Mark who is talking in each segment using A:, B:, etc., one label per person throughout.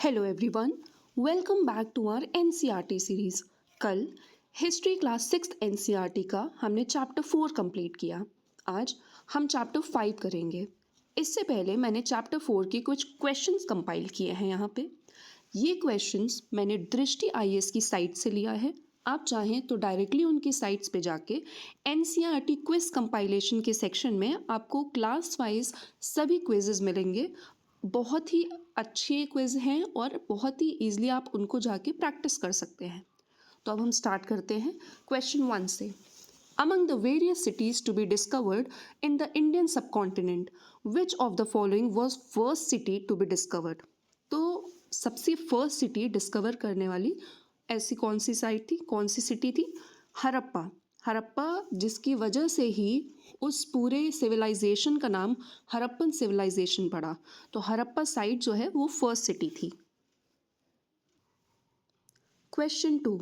A: Hello everyone, welcome back to our NCERT series. कल history class 6 NCERT का हमने chapter 4 complete किया। आज हम चैप्टर 5 करेंगे। इससे पहले मैंने चैप्टर 4 के कुछ क्वेश्चंस कंपाइल किए हैं यहाँ पे। ये क्वेश्चंस मैंने दृष्टि आईएएस की साइट से लिया है। आप चाहें तो डायरेक्टली उनकी साइट्स पे जाके एनसीईआरटी क्विज कंपाइलेशन के सेक्शन में आपको क्लास वाइज सभी क्विजेज मिलेंगे। बहुत ही अच्छे क्विज हैं और बहुत ही ईजिली आप उनको जाके प्रैक्टिस कर सकते हैं। तो अब हम स्टार्ट करते हैं क्वेश्चन 1 से। Among the various cities to be discovered in the Indian subcontinent, which of the following was first city to be discovered? तो सबसे फर्स्ट सिटी डिस्कवर करने वाली ऐसी कौन सी साइट थी, कौन सी सिटी थी? हड़प्पा। हड़प्पा, जिसकी वजह से ही उस पूरे सिविलाइजेशन का नाम हड़प्पन सिविलाइजेशन पड़ा। तो हड़प्पा साइट जो है वो फर्स्ट सिटी थी। Question 2.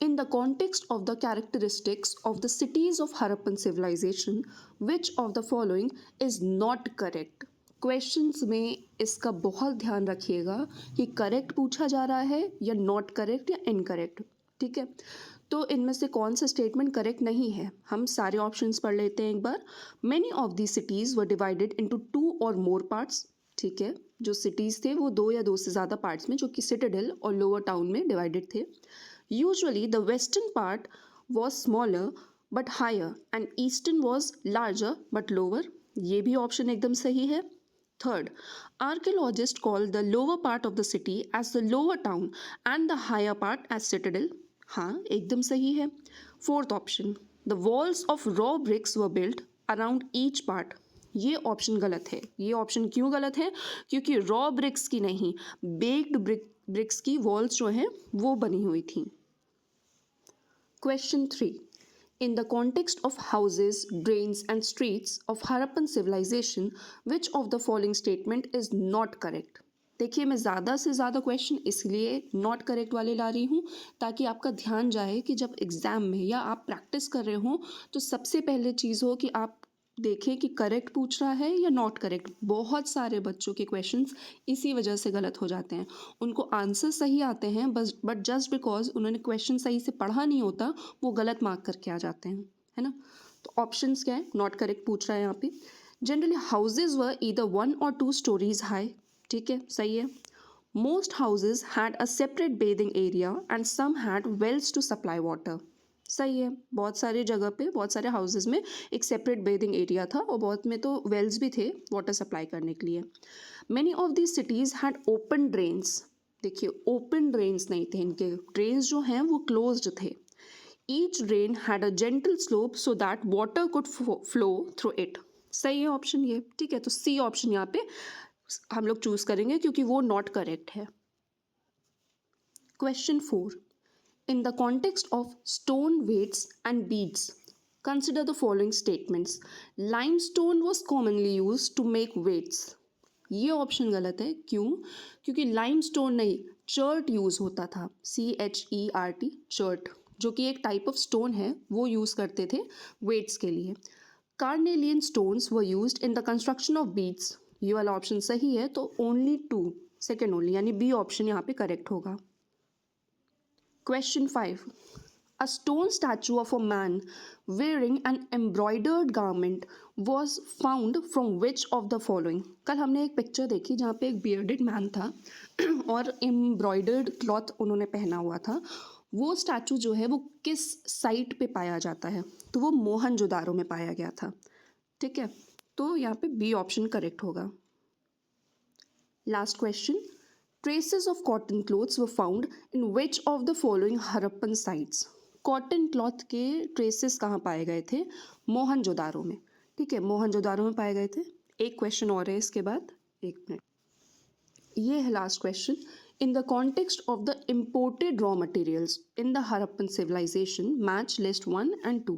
A: In the context of the characteristics of the cities of Harappan civilization, which of the following is not correct? Questions में इसका बहुत ध्यान रखिएगा कि करेक्ट पूछा जा रहा है या नॉट करेक्ट या इनकरेक्ट। ठीक है, तो इनमें से कौन सा स्टेटमेंट करेक्ट नहीं है? हम सारे ऑप्शंस पढ़ लेते हैं एक बार। Many of the cities were divided into 2 और मोर पार्ट्स। ठीक है, जो सिटीज़ थे वो 2 या 2 से ज़्यादा पार्ट्स में, जो कि सिटाडेल और लोअर टाउन में डिवाइडेड थे। Usually the western part was smaller but higher and eastern was larger but lower. ये भी ऑप्शन एकदम सही है। Third, archaeologist call the lower part of the city as the lower town and the higher part as citadel. हाँ, एकदम सही है। Fourth option, the walls of raw bricks were built around each part. ये option गलत है। ये option क्यों गलत है? क्योंकि रॉ ब्रिक्स की नहीं, बेक्ड ब्रिक्स की वॉल्स जो हैं वो बनी हुई थी। Question 3. In the context of houses, drains and streets of Harappan civilization, which of the following statement is not correct? देखिए, मैं ज़्यादा से ज़्यादा क्वेश्चन इसलिए नॉट करेक्ट वाले ला रही हूँ ताकि आपका ध्यान जाए कि जब एग्ज़ाम में या आप प्रैक्टिस कर रहे हो तो सबसे पहले चीज़ हो कि आप देखें कि करेक्ट पूछ रहा है या नॉट करेक्ट। बहुत सारे बच्चों के क्वेश्चंस इसी वजह से गलत हो जाते हैं। उनको आंसर सही आते हैं बट जस्ट बिकॉज उन्होंने क्वेश्चन सही से पढ़ा नहीं होता वो गलत मार्क करके आ जाते हैं, है ना। तो ऑप्शंस क्या है? नॉट करेक्ट पूछ रहा है यहाँ पे। जनरली हाउसेज वर ईदर 1 और 2 स्टोरीज हाई। ठीक है, सही है। Most houses had a separate bathing area and some had wells to supply water. सही है, बहुत सारे जगह पे, बहुत सारे हाउसेज में एक सेपरेट बेदिंग एरिया था और बहुत में तो वेल्स भी थे वाटर सप्लाई करने के लिए। Many of these cities had open drains. देखिए, ओपन ड्रेन्स नहीं थे, इनके ड्रेन्स जो हैं वो क्लोज्ड थे। Each drain had a gentle slope so that water could flow through it. सही है ऑप्शन ये। ठीक है, तो सी ऑप्शन यहाँ पे हम लोग चूज करेंगे क्योंकि वो नॉट करेक्ट है। Question 4. In the context of stone weights and beads, consider the following statements. Limestone was commonly used to make weights. ये ऑप्शन गलत है। क्यों? क्योंकि लाइमस्टोन नहीं, चर्ट यूज़ होता था। CHERT, चर्ट, जो कि एक टाइप ऑफ स्टोन है, वो यूज़ करते थे वेट्स के लिए। Carnelian stones were used in the construction of beads. ये वाला ऑप्शन सही है, तो ओनली 2, सेकेंड ओनली, यानी बी ऑप्शन यहाँ पे करेक्ट होगा। Question 5. A stone statue of a man wearing an embroidered garment was found from which of the following? कल हमने एक पिक्चर देखी जहाँ पे एक bearded man था और embroidered cloth उन्होंने पहना हुआ था। वो स्टैचू जो है वो किस साइट पे पाया जाता है? तो वो मोहनजोदारो में पाया गया था। ठीक है, तो यहाँ पे बी ऑप्शन करेक्ट होगा। Last question. Traces of cotton clothes were found in which of the following Harappan sites? Cotton cloth के ट्रेसेस कहाँ पाए गए थे? मोहनजोदारो में। ठीक है, मोहनजोदारो में पाए गए थे। एक क्वेश्चन और है इसके बाद, एक मिनट। ये है last question. In the context of the imported raw materials in the Harappan civilisation match list 1 and 2.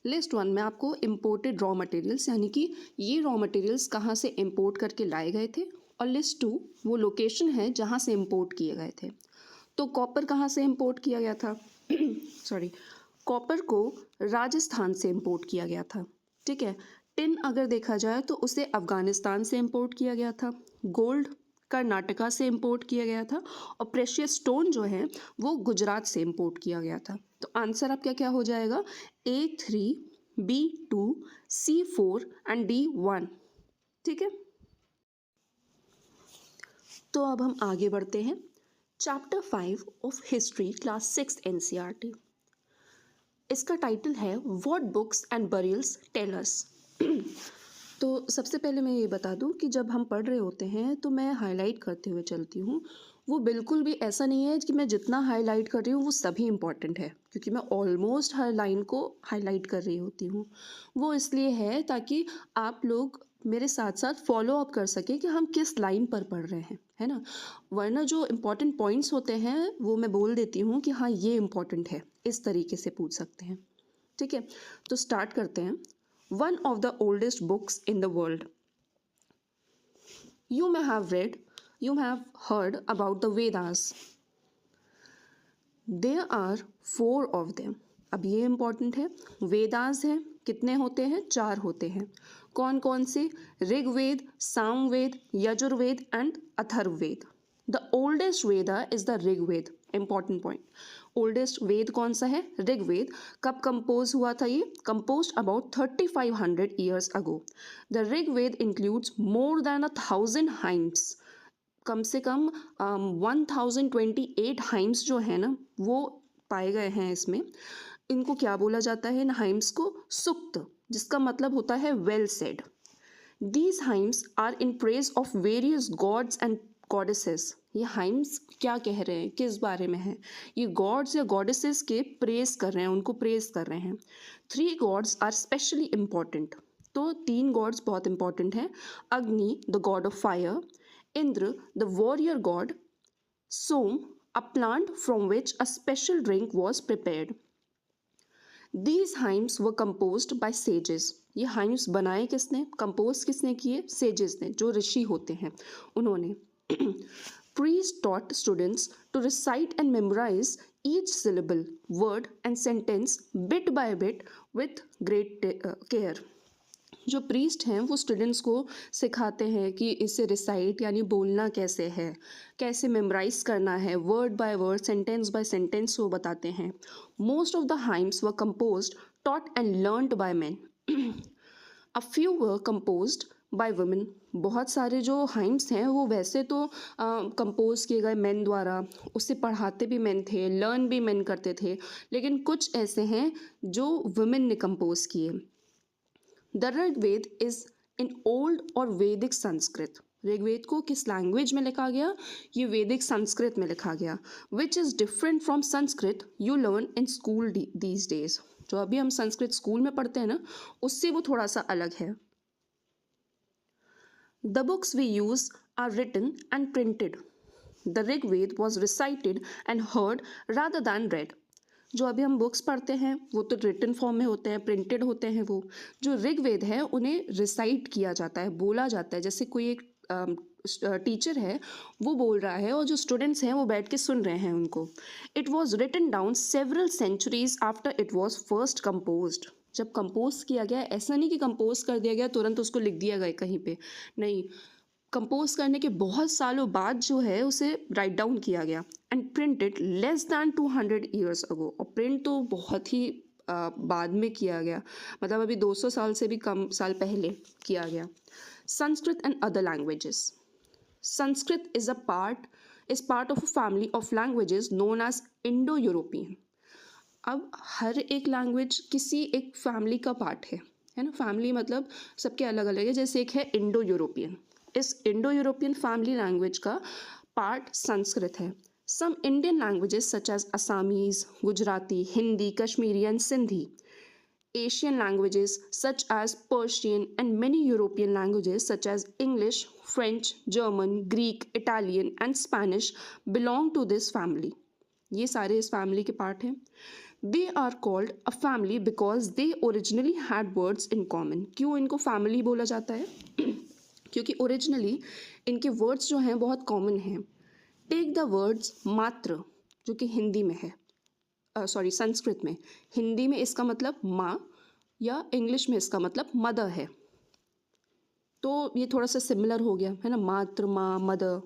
A: List 1 में आपको इम्पोर्टेड रॉ मटेरियल्स यानी कि ये रॉ मटेरियल्स कहाँ से इम्पोर्ट करके लाए गए थे, और लिस्ट 2 वो लोकेशन है जहाँ से इम्पोर्ट किए गए थे। तो कॉपर कहाँ से इम्पोर्ट किया गया था? सॉरी, कॉपर को राजस्थान से इम्पोर्ट किया गया था। ठीक है, टिन अगर देखा जाए तो उसे अफ़गानिस्तान से इम्पोर्ट किया गया था। गोल्ड कर्नाटका से इंपोर्ट किया गया था और प्रेशियस स्टोन जो है वो गुजरात से इंपोर्ट किया गया था। तो आंसर आपका क्या हो जाएगा? A3, B2, C4 and D1। ठीक है, तो अब हम आगे बढ़ते हैं। Chapter 5 of history class 6 NCERT। इसका टाइटल है what books and burials tell us. तो सबसे पहले मैं ये बता दूं कि जब हम पढ़ रहे होते हैं तो मैं हाईलाइट करते हुए चलती हूँ। वो बिल्कुल भी ऐसा नहीं है कि मैं जितना हाईलाइट कर रही हूँ वो सभी इम्पॉर्टेंट है, क्योंकि मैं ऑलमोस्ट हर लाइन को हाईलाइट कर रही होती हूँ। वो इसलिए है ताकि आप लोग मेरे साथ साथ फॉलो अप कर सकें कि हम किस लाइन पर पढ़ रहे हैं, है ना। वरना जो इम्पॉर्टेंट पॉइंट्स होते हैं वो मैं बोल देती हूँ कि हाँ ये इम्पॉर्टेंट है, इस तरीके से पूछ सकते हैं। ठीक है, तो स्टार्ट करते हैं। One of the oldest books in the world. You may have read, you may have heard about the Vedas. There are 4 of them. अब ये इम्पॉर्टेंट है। वेदास हैं, कितने होते हैं? 4 होते हैं। कौन कौन से? Rigveda, Samaveda, Yajurveda and Atharvaveda. The oldest Veda is the Rigveda. Important point, oldest Veda कौन सा है? ऋग्वेद। कब कंपोज हुआ था ये? Compose about 3500 years ago. The Rigveda includes more than 1000 hymns. कम से कम 1028 हाइम्स जो है ना वो पाए गए हैं इसमें। इनको क्या बोला जाता है? इन हाइम्स को सुक्त, जिसका मतलब होता है well said. These hymns are in praise of various gods and goddesses। ये हाइम्स क्या कह रहे हैं, किस बारे में है? ये गॉड्स या गॉडेसेस के प्रेज कर रहे हैं, उनको प्रेज कर रहे हैं। 3 गॉड्स आर स्पेशली इम्पॉर्टेंट। तो 3 गॉड्स बहुत इंपॉर्टेंट हैं। Agni, the god of fire; Indra, the warrior god; Soma, a plant from which a special drink was prepared. These hymns were composed by sages। ये हाइम्स बनाए किसने, कंपोज किसने किए? सेजेस ने, जो ऋषि होते हैं उन्होंने। Priests taught students to recite and memorize each syllable, word and sentence bit by bit with great care। जो प्रीस्ट हैं वो स्टूडेंट्स को सिखाते हैं कि इसे रिसाइट यानी बोलना कैसे है, कैसे मेमोराइज करना है, word by word, sentence by sentence वो बताते हैं। Most of the hymns were composed, taught and learned by man. A few were composed by women. बहुत सारे जो हाइम्स हैं वो वैसे तो कंपोज किए गए मैन द्वारा, उससे पढ़ाते भी मैन थे, लर्न भी मैन करते थे, लेकिन कुछ ऐसे हैं जो वुमेन ने कंपोज किए। The Rigveda is in old or Vedic Sanskrit. Rigveda को किस लैंग्वेज में लिखा गया? ये वैदिक संस्कृत में लिखा गया। Which is different from Sanskrit you learn in school these days. जो अभी हम संस्कृत स्कूल में पढ़ते हैं ना, उससे वो थोड़ा सा अलग है। The books we use are written and printed. The Rigveda was recited and heard rather than read. जो अभी हम बुक्स पढ़ते हैं वो तो रिटन फॉर्म में होते हैं, प्रिंटेड होते हैं। वो जो ऋग्वेद है उन्हें रिसाइट किया जाता है, बोला जाता है। जैसे कोई एक टीचर है वो बोल रहा है और जो स्टूडेंट्स हैं वो बैठ के सुन रहे हैं उनको। It was written down several centuries after it was first composed. जब कंपोज किया गया, ऐसा नहीं कि कंपोज कर दिया गया तुरंत उसको लिख दिया गया कहीं पे, नहीं, कंपोज करने के बहुत सालों बाद जो है उसे राइट डाउन किया गया। And printed less than 200 years ago. और प्रिंट तो बहुत ही बाद में किया गया, मतलब अभी 200 साल से भी कम साल पहले किया गया। Sanskrit and other languages. Sanskrit is part of a family of languages known as Indo European. अब हर एक लैंग्वेज किसी एक फैमिली का पार्ट है ना। फैमिली मतलब सबके अलग अलग है। जैसे एक है इंडो यूरोपियन, इस इंडो यूरोपियन फैमिली लैंग्वेज का पार्ट संस्कृत है। Some Indian languages such as Assamese, Gujarati, Hindi, Kashmiri and Sindhi. Asian languages such as Persian and many European languages such as English, French, German, Greek, Italian and Spanish belong to this family। ये सारे इस family के part हैं। They are called a family because they originally had words in common। क्यों इनको family बोला जाता है? क्योंकि ओरिजिनली इनके वर्ड्स जो हैं बहुत कॉमन हैं। टेक द वर्ड्स मात्र, जो कि हिंदी में है, संस्कृत में। हिंदी में इसका मतलब माँ या इंग्लिश में इसका मतलब मदर है। तो ये थोड़ा सा सिमिलर हो गया है ना, मातृ, माँ, mother.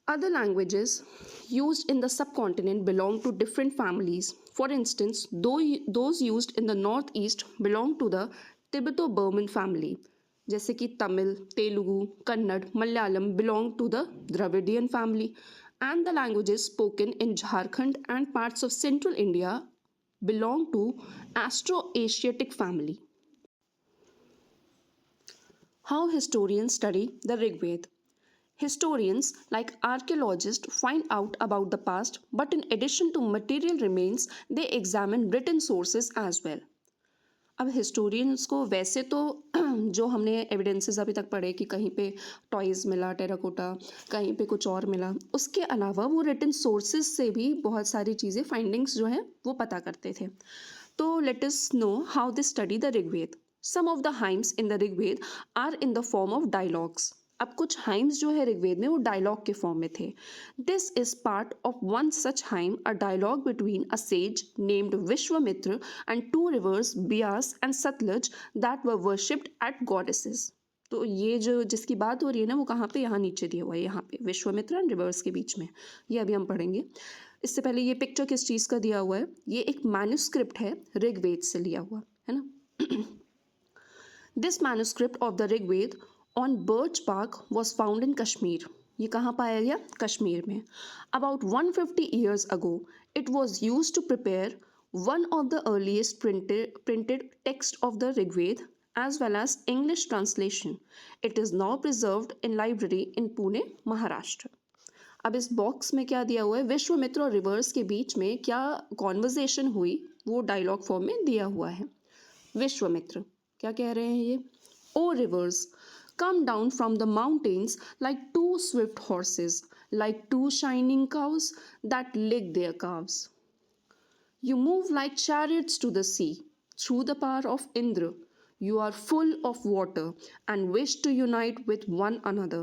A: Other languages used in the subcontinent belong to different families. For instance, those used in the northeast belong to the Tibeto-Burman family. जैसे कि Tamil, Telugu, Kannada, Malayalam belong to the Dravidian family, and the languages spoken in Jharkhand and parts of central India belong to Austroasiatic family. How historians study the Rig Veda. Historians, like archaeologists, find out about the past, but in addition to material remains, they examine written sources as well. अब historians को वैसे तो जो हमने evidences अभी तक पढ़े कि कहीं पे टॉयज़ मिला, टेराकोटा, कहीं पे कुछ और मिला, उसके अलावा वो रिटन सोर्सेज से भी बहुत सारी चीज़ें, फाइंडिंग्स जो है वो पता करते थे. तो let us know how they study the Rigveda. Some of the hymns in the Rigveda are in the form of dialogues. अब कुछ हाइम्स जो है ऋग्वेद में वो डायलॉग के फॉर्म में थे. This is part of one such hymn, a dialogue between a sage named Vishwamitra and two rivers Beas and Sutlej that were worshipped at goddesses. तो ये जो जिसकी बात हो रही है ना, वो कहाँ पे, यहाँ नीचे दिया हुआ है, यहाँ पे विश्वामित्र एंड रिवर्स के बीच में. ये अभी हम पढ़ेंगे. इससे पहले ये पिक्चर किस चीज़ का दिया हुआ है, ये एक मैन्युस्क्रिप्ट है, ऋग्वेद से लिया हुआ है ना. This manuscript of the Rigveda on birch bark was found in Kashmir. ये कहाँ पाया गया, कश्मीर में. About 150 years ago, it was used to prepare one of the earliest printed text of the Rig Veda as well as English translation. It is now preserved in library in Pune, Maharashtra. अब इस box में क्या दिया हुआ है, विश्वामित्र और reverse के बीच में क्या कॉन्वर्जेशन हुई वो डायलॉग फॉर्म में दिया हुआ है. विश्वामित्र क्या कह रहे हैं ये, ओ reverse, come down from the mountains like two swift horses, like two shining cows that lick their calves. You move like chariots to the sea, through the power of Indra. You are full of water and wish to unite with one another.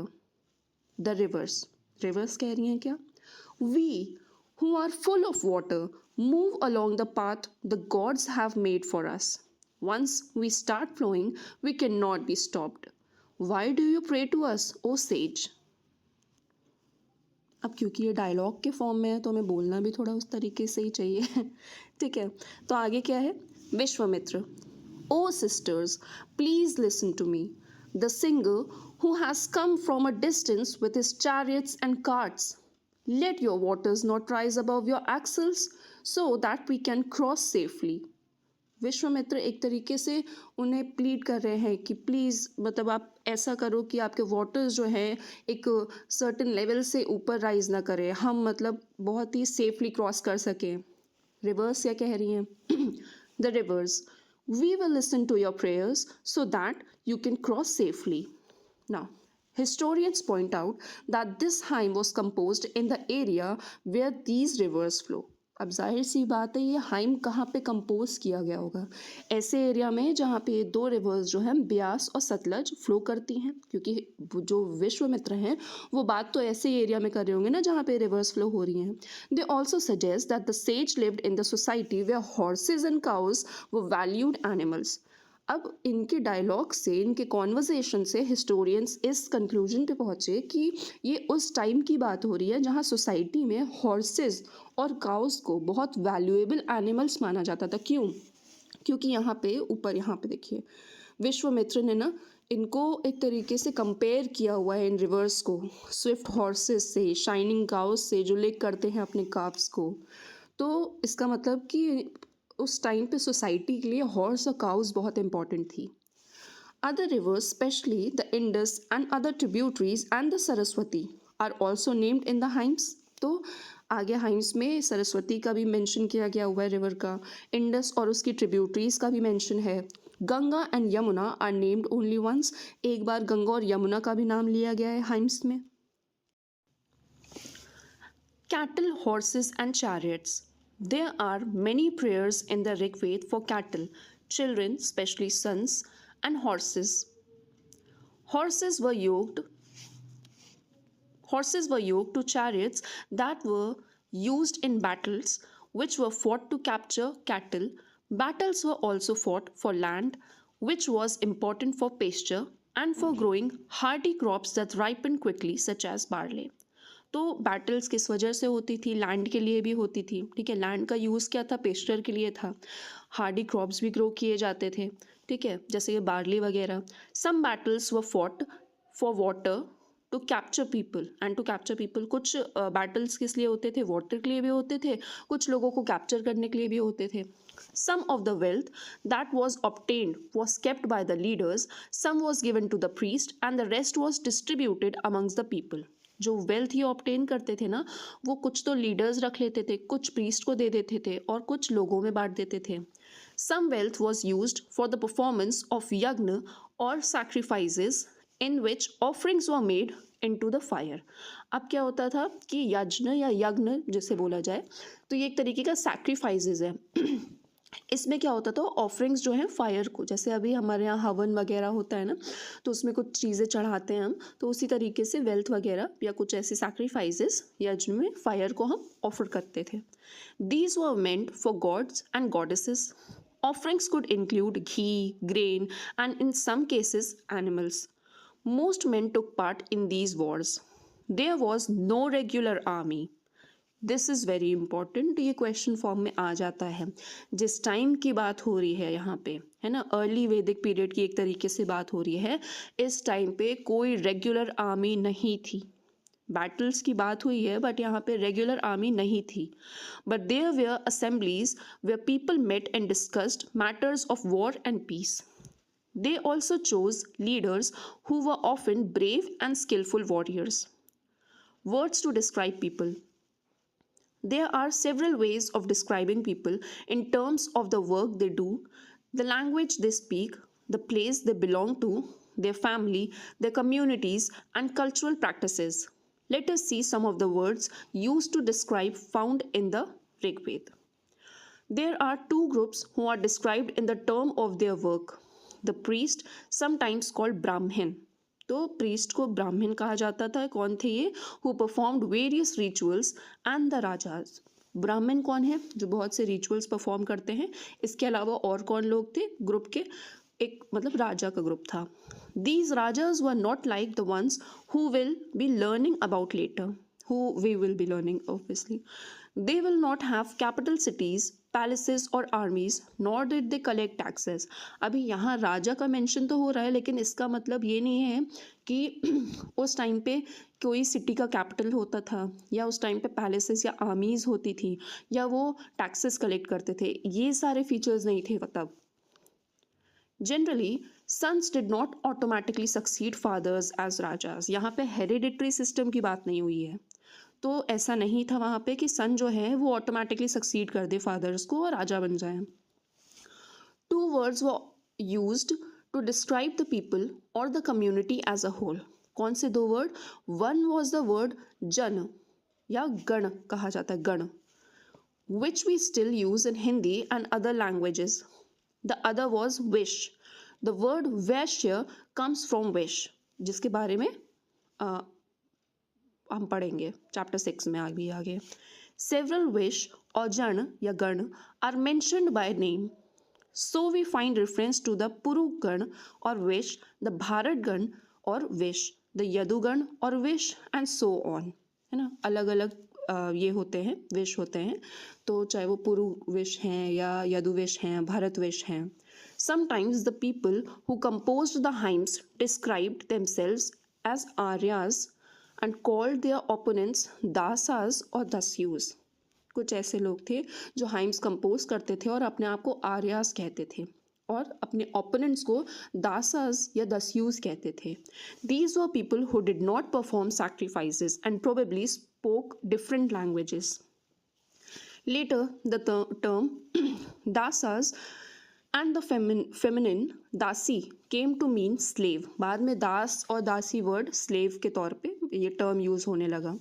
A: The rivers. Rivers कह रही हैं क्या? We, who are full of water, move along the path the gods have made for us. Once we start flowing, we cannot be stopped. Why do you pray to us, O sage? अब क्योंकि ये dialogue के form में है तो हमें बोलना भी थोड़ा उस तरीके से ही चाहिए. ठीक है, तो आगे क्या है, Vishvamitra. O sisters, please listen to me. The singer who has come from a distance with his chariots and carts. Let your waters not rise above your axles so that we can cross safely. Vishvamitra एक तरीके से उन्हें plead कर रहे हैं कि please, मतलब आप ऐसा करो कि आपके वाटर्स जो हैं एक सर्टेन लेवल से ऊपर राइज ना करें, हम मतलब बहुत ही सेफली क्रॉस कर सकें. रिवर्स क्या कह रही हैं, the rivers, we will listen to your prayers so that you can cross safely. Now historians point out that this hymn was composed in the area where these rivers flow. अब जाहिर सी बात है ये hymn कहाँ पे compose किया गया होगा, ऐसे एरिया में जहाँ पे दो रिवर्स जो हैं ब्यास और सतलज फ्लो करती हैं, क्योंकि जो विश्वामित्र हैं वो बात तो ऐसे एरिया में कर रहे होंगे ना जहाँ पे रिवर्स फ्लो हो रही हैं. They also suggest that the sage lived in the society where horses and cows वो वैल्यूड एनिमल्स. अब इनके डायलॉग से, इनके कॉन्वर्जेशन से हिस्टोरियंस इस कंक्लूजन पे पहुँचे कि ये उस टाइम की बात हो रही है जहाँ सोसाइटी में हॉर्सेस और काउस को बहुत वैल्यूएबल एनिमल्स माना जाता था. क्यों? क्योंकि यहाँ पे ऊपर, यहाँ पे देखिए, विश्वामित्र ने ना इनको एक तरीके से कंपेयर किया हुआ है इन रिवर्स को स्विफ्ट हॉर्सेस से, शाइनिंग काउस से जो लिक करते हैं अपने काफ्स को. तो इसका मतलब कि उस टाइम पे सोसाइटी के लिए हॉर्स और काउस बहुत इंपॉर्टेंट थी. Other rivers, specially the Indus and other tributaries and the Saraswati are also named in the hymns. तो आगे हाइम्स में सरस्वती का भी मेंशन किया गया हुआ है, रिवर का. इंडस और उसकी ट्रिब्यूटरीज का भी मेंशन है. Ganga and Yamuna are named only once. एक बार गंगा और यमुना का भी नाम लिया गया है हाइम्स में. Cattle, horses and chariots. There are many prayers in the Rig Veda for cattle, children, especially sons, and horses. Horses were yoked to chariots that were used in battles, which were fought to capture cattle. Battles were also fought for land, which was important for pasture and for growing hardy crops that ripen quickly such as barley. तो battles किस वजह से होती थी? Land के लिए भी होती थी, ठीक है। लैंड का यूज़ क्या था? पेस्चर के लिए था। हार्डी क्रॉप्स भी ग्रो किए जाते थे, ठीक है, जैसे ये बार्ली वगैरह। Some battles were fought for water to capture people and to capture people. कुछ बैटल्स किस लिए होते थे? वाटर के लिए भी होते थे, कुछ लोगों को कैप्चर करने के लिए भी होते थे। Some of the wealth that was obtained was kept by the leaders, some was given to the priest, and the rest was distributed amongst the people. जो वेल्थ ये ऑब्टेन करते थे ना, वो कुछ तो लीडर्स रख लेते थे, कुछ प्रीस्ट को दे देते थे और कुछ लोगों में बांट देते थे। Some wealth was used for the performance of yajna और sacrifices in which offerings were made into the fire. अब क्या होता था कि यज्ञ या यज्ञ जिसे बोला जाए, तो ये एक तरीके का सैक्रिफाइसेस है। इसमें क्या होता था? ऑफरिंग्स जो है फायर को, जैसे अभी हमारे यहाँ हवन वगैरह होता है ना, तो उसमें कुछ चीज़ें चढ़ाते हैं हम, तो उसी तरीके से वेल्थ वगैरह या कुछ ऐसे सैक्रिफाइसेस यज्ञ में फायर को हम ऑफर करते थे। These were meant for gods and goddesses. Offerings could include ghee, grain and in some cases animals. Most men took part in these wars. There was no regular army. This is very important. ये question form में आ जाता है। जिस time की बात हो रही है यहाँ पे, है ना, अर्ली वैदिक पीरियड की एक तरीके से बात हो रही है। इस टाइम पे कोई रेगुलर आर्मी नहीं थी। बैटल्स की बात हुई है बट यहाँ पे रेगुलर आर्मी नहीं थी। But there were assemblies where people met and discussed matters of war and peace. They also chose leaders who were often brave and skillful warriors. Words to describe people. There are several ways of describing people in terms of the work they do, the language they speak, the place they belong to, their family, their communities, and cultural practices. Let us see some of the words used to describe found in the Rig Veda. There are two groups who are described in the term of their work. The priest, sometimes called Brahmin. तो priest को ब्राह्मण कहा जाता था। कौन थे ये? Who performed various rituals and the rajas. ब्राह्मण कौन है? जो बहुत से रिचुअल्स परफॉर्म करते हैं। इसके अलावा और कौन लोग थे ग्रुप के? एक मतलब राजा का ग्रुप था। These rajas were not like the ones who will be learning about later, who we will be learning obviously. They will not have capital cities, palaces or armies, nor did they collect taxes. अभी यहाँ राजा का mention तो हो रहा है, लेकिन इसका मतलब ये नहीं है कि उस टाइम पे कोई सिटी का कैपिटल होता था, या उस टाइम पे पैलेसेस या आर्मीज होती थी, या वो टैक्सेस कलेक्ट करते थे। ये सारे फीचर्स नहीं थे तब। Generally, sons did not automatically succeed fathers as rajas. यहाँ पे हेरिडिटरी सिस्टम की बात नहीं हुई है, तो ऐसा नहीं था वहाँ पे कि सन जो है वो ऑटोमेटिकली सक्सीड कर दे फादर्स को और राजा बन जाए। Two words were used to describe the people और the community as a whole. कौन से दो word? One was the word jana या गण कहा जाता है, gana, which we still use in Hindi and other languages. The other was vish. The word vaishya comes from vish, जिसके बारे में हम पढ़ेंगे चैप्टर 6 में आगे। सेवरल विश और जन या gana are mentioned by name, so we find reference to the Puru gana और विश, द भारत गण और विश, द यदुगण और विश एंड सो ऑन, है ना। अलग अलग ये होते हैं, विश होते हैं, तो चाहे वो पुरु विश हैं या यदु विश हैं, भारत विश हैं। Sometimes the people who composed the hymns described themselves as Aryas and called their opponents Dasas और दस्यूस. कुछ ऐसे लोग थे जो हाइम्स कंपोज करते थे और अपने आप को आर्यास कहते थे और अपने ओपोनेंट्स को दासास या दस्यूस कहते थे. These were people who did not perform sacrifices and probably spoke different languages. Later, the term dasas and the feminine dasi came to mean slave. बाद में दास और दासी वर्ड स्लेव के तौर पे ये टर्म यूज होने लगा.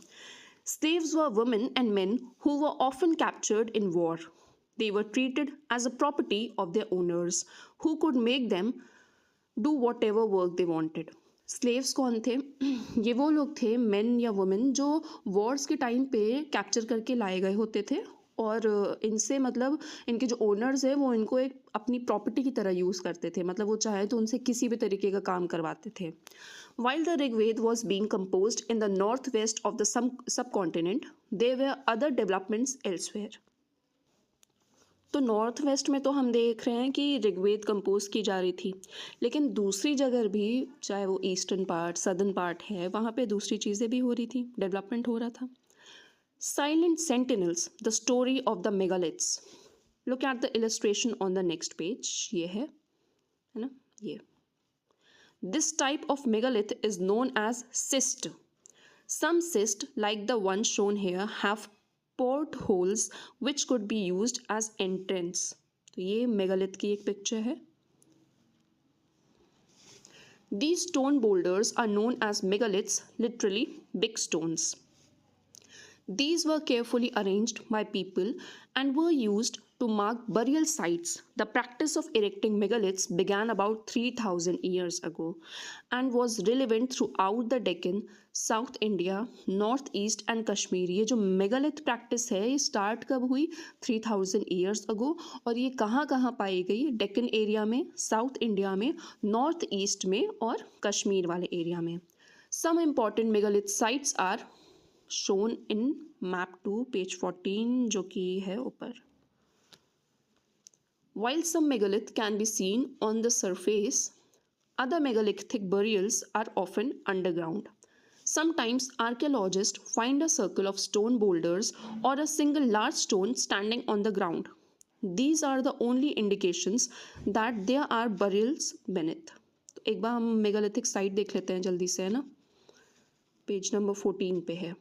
A: Slaves were women and men who were often captured in war. They were treated as a property of their owners, who could make them do whatever work they wanted. Slaves कौन थे? ये वो लोग थे, main या women, जो Wars के time पे कैप्चर करके लाए गए होते थे और इनसे मतलब इनके जो ओनर्स हैं वो इनको एक अपनी प्रॉपर्टी की तरह यूज़ करते थे, मतलब वो चाहे तो उनसे किसी भी तरीके का काम करवाते थे. While the Rigved was being composed in the northwest of the subcontinent, there were other developments elsewhere. तो नॉर्थ वेस्ट में तो हम देख रहे हैं कि ऋग्वेद कंपोज की जा रही थी, लेकिन दूसरी जगह भी, चाहे वो ईस्टर्न पार्ट सदर्न पार्ट है, वहाँ पे दूसरी चीज़ें भी हो रही थी, डेवलपमेंट हो रहा था. Silent sentinels, the story of the megaliths. Look at the illustration on the next page. ये है ना, ये. This type of megalith is known as cyst. Some cysts, like the one shown here, have portholes which could be used as entrance. तो ये megalith की एक picture है. These stone boulders are known as megaliths, literally big stones. These were carefully arranged by people and were used to mark burial sites. The practice of erecting megaliths began about 3000 years ago and was relevant throughout the Deccan, South India, Northeast and Kashmir. ये जो megalith practice है ये start कब हुई? 3000 years ago. और ये कहाँ कहाँ पाई गई? डेक्कन एरिया में, साउथ इंडिया में, नॉर्थ ईस्ट में और कश्मीर वाले एरिया में. Some important megalith sites are shown in map 2 page 14 जो कि है ऊपर. While some megalith can be seen on the surface, other megalithic burials are often underground. Sometimes archaeologists find a circle of stone boulders or a single large stone standing on the ground. These are the only indications that there are burials beneath. तो एक बार हम megalithic site देख लेते हैं जल्दी से, है ना. पेज नंबर 14 पे है.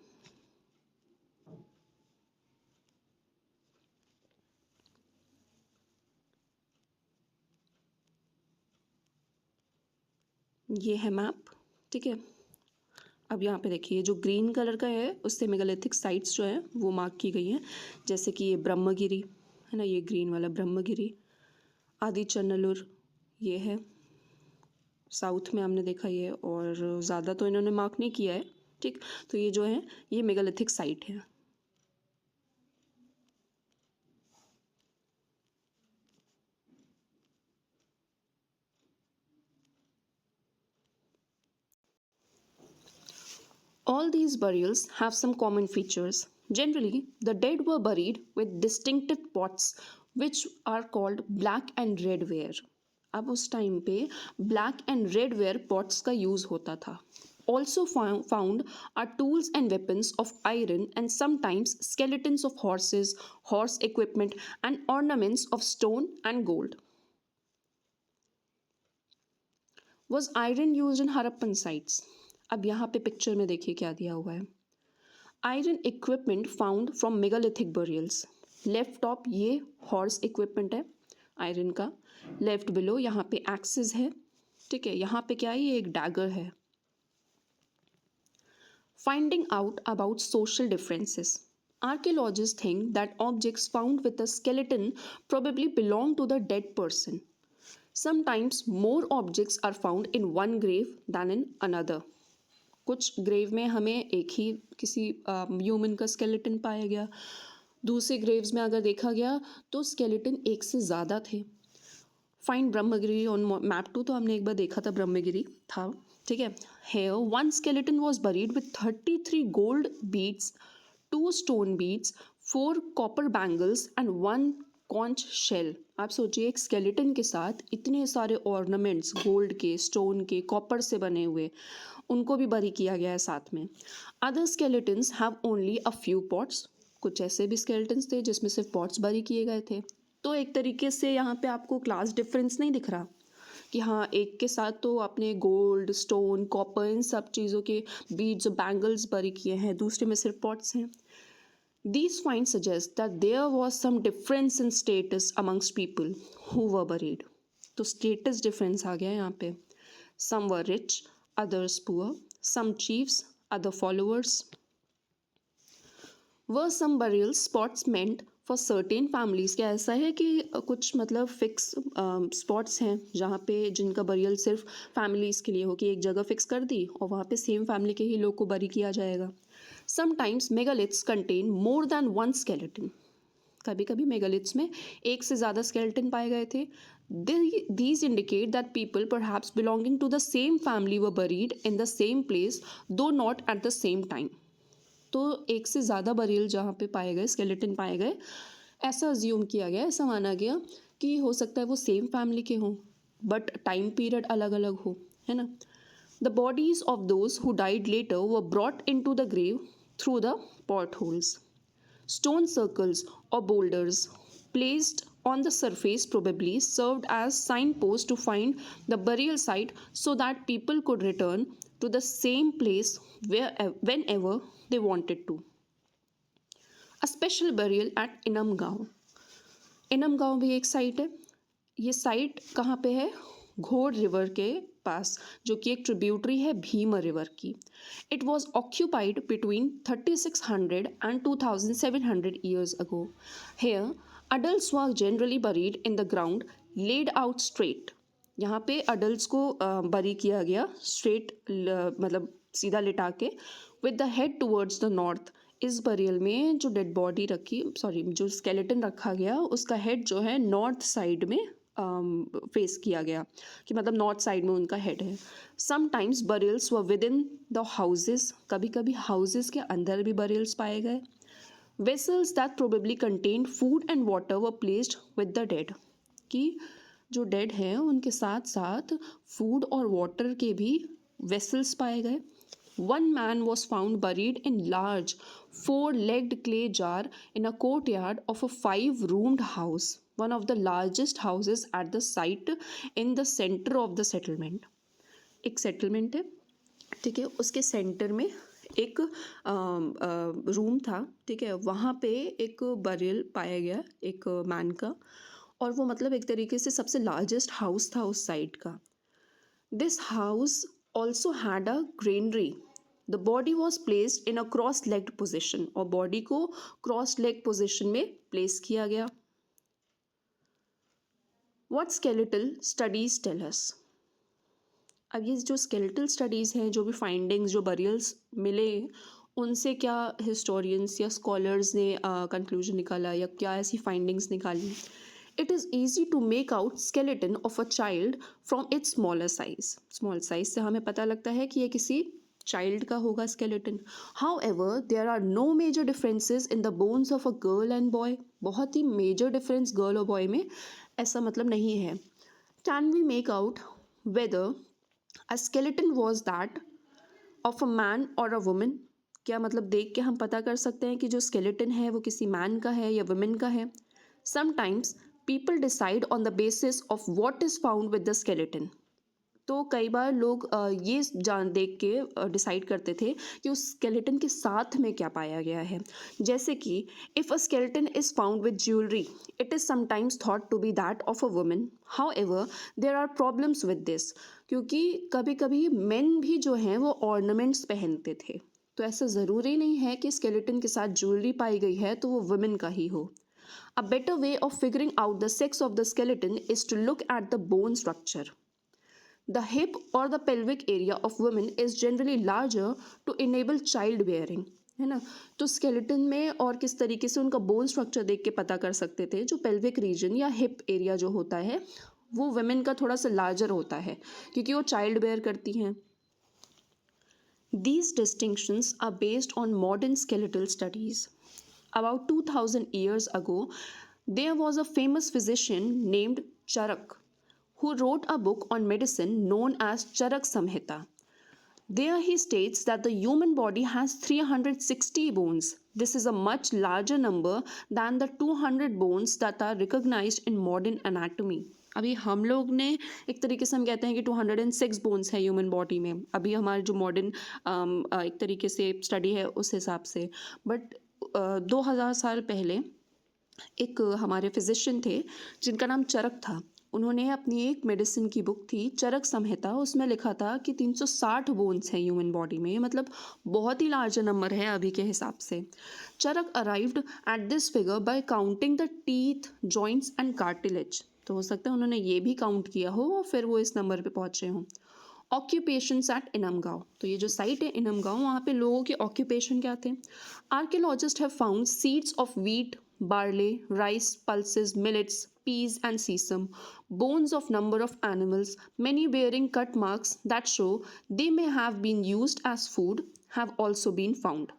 A: ये है मैप, ठीक है. अब यहाँ पे देखिए जो ग्रीन कलर का है उससे मेगालिथिक साइट्स जो है वो मार्क की गई हैं, जैसे कि ये ब्रह्मगिरी है ना, ये ग्रीन वाला ब्रह्मगिरी. आदि चन्नलुर ये है, साउथ में हमने देखा ये, और ज़्यादा तो इन्होंने मार्क नहीं किया है, ठीक. तो ये जो है ये मेगालिथिक साइट है. All these burials have some common features. Generally, the dead were buried with distinctive pots which are called black and red ware. अब उस टाइम पे black and red ware pots का यूज़ होता था. Also found are tools and weapons of iron and sometimes skeletons of horses, horse equipment and ornaments of stone and gold. Was iron used in Harappan sites? अब यहाँ पे picture में देखिए क्या दिया हुआ है. Iron equipment found from megalithic burials. Left top ये हॉर्स इक्विपमेंट है आयरन का. लेफ्ट बिलो यहाँ पे एक्सिस है, ठीक है. यहाँ पे क्या है? ये एक डैगर है. Finding out about social differences. Archaeologists think that objects found with a skeleton probably belong to the dead person. Sometimes more objects are found in one grave than in another. कुछ grave में हमें एक ही किसी human का skeleton पाया गया, दूसरे Graves में अगर देखा गया तो स्केलेटन एक से ज़्यादा थे. फाइंड ब्रह्मगिरी ऑन मैप 2, तो हमने एक बार देखा था ब्रह्मगिरी था, ठीक है. Here one skeleton was buried with 33 gold beads, 2 stone beads, 4 copper bangles and 1 conch shell. आप सोचिए एक स्केलेटन के साथ इतने सारे ऑर्नामेंट्स गोल्ड के, स्टोन के, कॉपर से बने हुए, उनको भी बरी किया गया है साथ में. Other skeletons have only a few pots. कुछ ऐसे भी स्केलेटन्स थे जिसमें सिर्फ पॉट्स बरी किए गए थे. तो एक तरीके से यहाँ पे आपको क्लास डिफरेंस नहीं दिख रहा कि हाँ एक के साथ तो आपने गोल्ड, स्टोन, कॉपर, इन सब चीज़ों के बीड्स, बैंगल्स बरी किए हैं, दूसरे में सिर्फ पॉट्स हैं. These finds suggest that there was some difference in status amongst people who were buried. तो status difference आ गया यहाँ पे. Some were rich, others poor, some chiefs, other followers. Were some burial spots meant for certain families? क्या ऐसा है कि कुछ मतलब फिक्स स्पॉट्स हैं जहाँ पे जिनका बरियल सिर्फ फैमिलीज़ के लिए हो, कि एक जगह फिक्स कर दी और वहाँ पे सेम फैमिली के ही लोग को बरी किया जाएगा. Sometimes megaliths contain more than one skeleton. कभी कभी मेगालिथ्स में एक से ज़्यादा स्केलेटन पाए गए थे. These indicate that people perhaps belonging to the same family were buried in the same place, though not at the same time. तो एक से ज़्यादा बरियल जहाँ पे पाए गए, स्केलेटन पाए गए, ऐसा अज्यूम किया गया, ऐसा माना गया कि हो सकता है वो सेम फैमिली के हों बट टाइम पीरियड अलग अलग हो, है ना. The bodies of those who died later were brought into the grave through the pot holes. Stone circles or boulders placed on the surface probably served as signposts to find the burial site so that people could return to the same place whenever they wanted to. A special burial at Inam गांव. Enum गांव भी एक site है. ये site कहाँ पे है? घोड़ रिवर के पास, जो कि एक ट्रिब्यूटरी है भीम रिवर की. It was occupied between 3600 and 2700 years ago. Here adults were generally buried in the ground laid out straight. यहाँ पे अडल्ट्स को बरी किया गया स्ट्रेट, मतलब सीधा लिटा के, with the head towards the north. इस बरियल में जो डेड बॉडी जो स्केलेटन रखा गया उसका हेड जो है नॉर्थ साइड में फेस किया गया, कि मतलब नॉर्थ साइड में उनका हेड है. Sometimes burials were with in the houses. कभी कभी हाउसेस के अंदर भी बरियल्स पाए गए. Vessels that probably contained food and water were placed with the dead. कि जो डेड हैं उनके साथ साथ फूड और वाटर के भी वेसल्स पाए गए. One man was found buried in large 4-legged clay jar in a courtyard of a 5-roomed house, one of the largest houses at the site in the center of the settlement. एक settlement है, ठीक है, उसके centre में एक room था, ठीक है, वहाँ पे एक बरियल पाया गया एक मैन का, और वो मतलब एक तरीके से सबसे लार्जेस्ट हाउस था उस साइड का. This house also had a granary. The body was placed in a cross-legged position, और बॉडी को cross-leg position में प्लेस किया गया. What skeletal studies tell us? अब ये जो skeletal studies हैं, जो भी findings, जो burials मिले, उनसे क्या historians या scholars ने conclusion निकाला या क्या ऐसी findings निकाली? It is easy to make out skeleton of a child from its smaller size. Small size से हमें पता लगता है कि ये किसी child का होगा skeleton. However, there are no major differences in the bones of a girl and boy. बहुत ही major difference girl और boy में ऐसा मतलब नहीं है. Can we make out whether a skeleton was that of a man or a woman? क्या मतलब देख के हम पता कर सकते हैं कि जो skeleton है वो किसी man का है या woman का है? Sometimes people decide on the basis of what is found with the skeleton. तो कई बार लोग ये जान देख के डिसाइड करते थे कि उस स्केलेटन के साथ में क्या पाया गया है. जैसे कि if a skeleton is found with jewellery, it is sometimes thought to be that of a woman. However there are problems with this, क्योंकि कभी कभी मेन भी जो हैं वो ऑर्नामेंट्स पहनते थे. तो ऐसा ज़रूरी नहीं है कि स्केलेटन के साथ ज्वेलरी पाई गई है तो वो वुमेन का ही हो. A better way of figuring out the sex of the skeleton is to look at the bone structure. The hip or the pelvic area of women is generally larger to enable childbearing. है ना. तो skeleton में और किस तरीके से उनका bone structure देख के पता कर सकते थे. जो पेल्विक रीजन या हिप एरिया जो होता है वो वुमेन का थोड़ा सा लार्जर होता है क्योंकि वो चाइल्ड बेयर करती हैं. These distinctions are based on modern skeletal studies. About 2000 years ago, there was a famous physician named Charak who wrote a book on medicine known as Charak Samhita. There he states that the human body has 360 bones. This is a much larger number than the 200 bones that are recognized in modern anatomy. अभी हम लोग ने एक तरीके से हम कहते हैं कि 206 बोन्स है ह्यूमन बॉडी में, अभी हमारे जो मॉडर्न एक तरीके से स्टडी है उस हिसाब से. बट 2000 साल पहले एक हमारे फिजिशियन थे जिनका नाम चरक था. उन्होंने अपनी एक मेडिसिन की बुक थी चरक संहिता, उसमें लिखा था कि 360 बोन्स हैं ह्यूमन बॉडी में. मतलब बहुत ही लार्ज नंबर है अभी के हिसाब से. Charak arrived at this figure by counting the teeth, joints and cartilage. तो हो सकता है उन्होंने ये भी काउंट किया हो और फिर वो इस नंबर पे पहुँचे हों. ऑक्यूपेशंस एट इनम गांव. तो ये जो साइट है इनम गांव, वहाँ पे लोगों के ऑक्यूपेशन क्या थे. Archaeologist have found seeds of wheat, barley, rice, pulses, millets, peas, and sesame. Bones of number of animals, many bearing cut marks that show they may have been used as food, have also been found.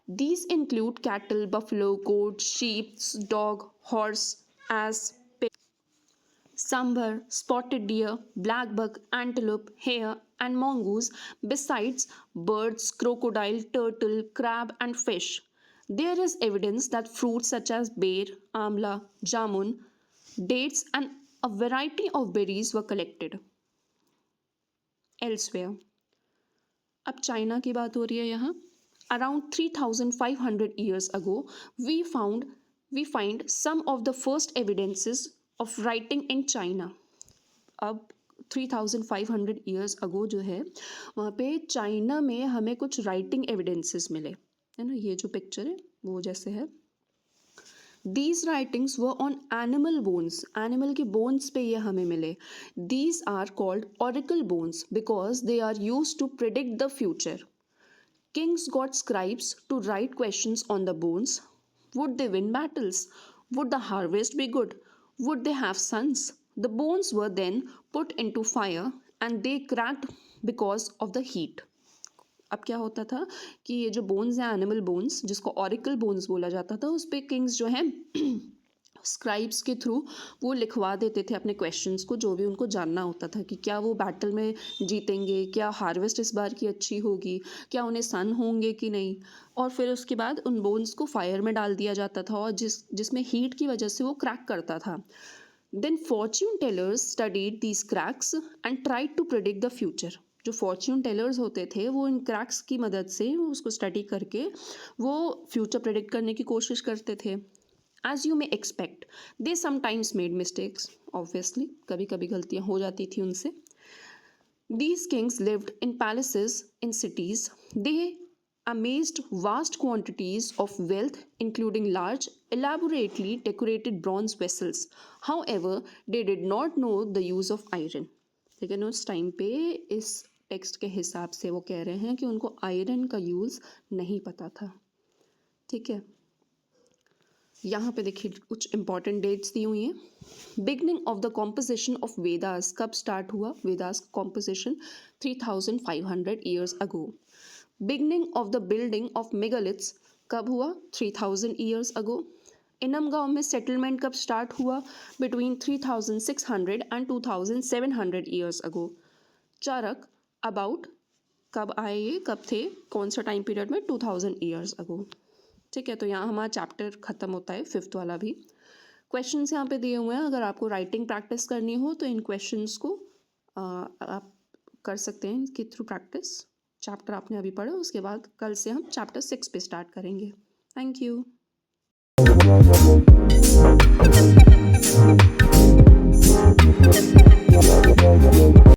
A: These include cattle, buffalo, goat, sheep, dog, horse, ass, sambar, spotted deer, black buck, antelope, hare, and mongoose, besides birds, crocodile, turtle, crab, and fish. There is evidence that fruits such as bear, amla, jamun, dates, and a variety of berries were collected elsewhere. अब China की बात हो रही है यहाँ. Around 3,500 years ago, we found we find some of the first evidences of writing in China. अब 3,500 years ago जो है वहाँ पे चाइना में हमें कुछ राइटिंग एविडेंसेस मिले, है ना. ये जो पिक्चर है वो जैसे है. These writings were on animal bones. Animal के bones पे ये हमें मिले. These are called oracle bones because they are used to predict the future. Kings got scribes to write questions on the bones. Would they win battles? Would the harvest be good? Would they have sons? The bones were then put into fire and they cracked because of the heat. अब क्या होता था कि ये जो bones हैं animal bones जिसको auricle bones बोला जाता था, उस पे किंग्स जो हैं स्क्राइब्स के थ्रू वो लिखवा देते थे अपने क्वेश्चंस को, जो भी उनको जानना होता था कि क्या वो बैटल में जीतेंगे, क्या हार्वेस्ट इस बार की अच्छी होगी, क्या उन्हें सन होंगे कि नहीं. और फिर उसके बाद उन बोन्स को फायर में डाल दिया जाता था और जिसमें हीट की वजह से वो क्रैक करता था. Then fortune tellers studied these cracks and tried to predict the future. जो फॉर्च्यून टेलर्स होते थे वो इन क्रैक्स की मदद से वो उसको स्टडी करके वो फ्यूचर प्रेडिक्ट करने की कोशिश करते थे. As you may expect they sometimes made mistakes. Obviously कभी कभी गलतियाँ हो जाती थी उनसे. These kings lived in palaces in cities. They amassed vast quantities of wealth, including large, elaborately decorated bronze vessels. However, they did not know the use of iron. लेकिन उस time पे इस टेक्स्ट के हिसाब से वो कह रहे हैं कि उनको आयरन का यूज़ नहीं पता था. ठीक है, यहाँ पे देखिए कुछ इंपॉर्टेंट डेट्स दी हुई हैं. Beginning of the composition of Vedas कब स्टार्ट हुआ? Vedas composition 3,500 years ago. Beginning of the building of megaliths कब हुआ? 3,000 ईयर्स अगो. इनम गांव में सेटलमेंट कब स्टार्ट हुआ? Between 3,600 and 2,700 years ago. Charak about कब आए, ये कब थे, कौन सा टाइम पीरियड में? 2,000 ईयर्स अगो. ठीक है, तो यहाँ हमारा चैप्टर ख़त्म होता है, 5th वाला भी. क्वेश्चंस यहाँ पे दिए हुए हैं. अगर आपको राइटिंग प्रैक्टिस करनी हो तो इन क्वेश्चंस को आप कर सकते हैं इनके थ्रू प्रैक्टिस. चैप्टर आपने अभी पढ़ा, उसके बाद कल से हम चैप्टर 6 पे स्टार्ट करेंगे. Thank you.